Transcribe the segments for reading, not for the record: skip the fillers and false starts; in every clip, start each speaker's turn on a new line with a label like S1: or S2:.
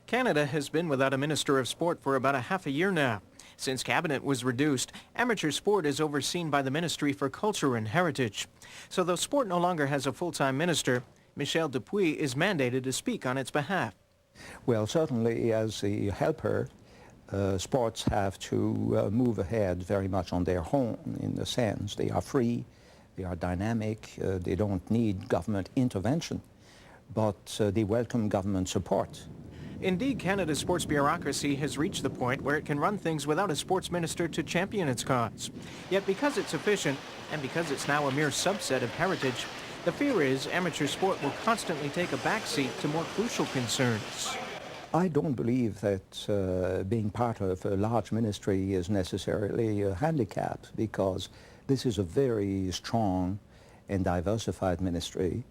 S1: Canada has been without a Minister of Sport for about a half a year now. Since cabinet was reduced, amateur sport is overseen by the Ministry for Culture and Heritage. So though sport no longer has a full-time minister, Michel Dupuy is mandated to speak on its behalf.
S2: Well, certainly as a helper, sports have to move ahead very much on their own, in the sense they are free, they are dynamic, they don't need government intervention, but they welcome government support.
S1: Indeed, Canada's sports bureaucracy has reached the point where it can run things without a sports minister to champion its cause. Yet because it's efficient, and because it's now a mere subset of heritage, the fear is amateur sport will constantly take a backseat to more crucial concerns.
S2: I don't believe that being part of a large ministry is necessarily a handicap, because this is a very strong and diversified ministry.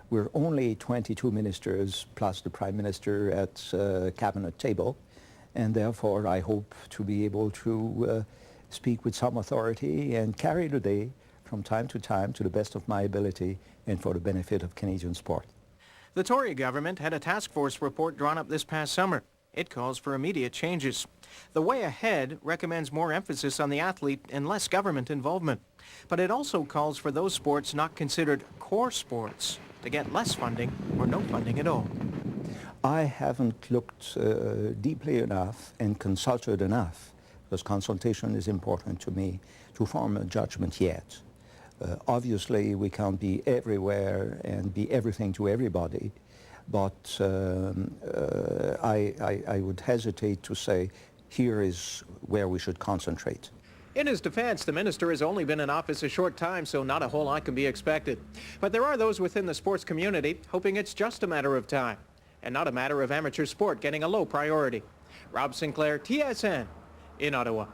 S2: We're only 22 ministers plus the Prime Minister at cabinet table, and therefore I hope to be able to speak with some authority and carry the day from time to the best of my ability and for the benefit of Canadian sport.
S1: The Tory government had a task force report drawn up this past summer. It calls for immediate changes. The way ahead recommends more emphasis on the athlete and less government involvement. But it also calls for those sports not considered core sports to get less funding or no funding at all.
S2: I haven't looked deeply enough and consulted enough, because consultation is important to me, to form a judgment yet. Obviously, we can't be everywhere and be everything to everybody, but I would hesitate to say, here is where we should concentrate.
S1: In his defense, the minister has only been in office a short time, so not a whole lot can be expected. But there are those within the sports community hoping it's just a matter of time, and not a matter of amateur sport getting a low priority. Rob Sinclair, TSN, in Ottawa.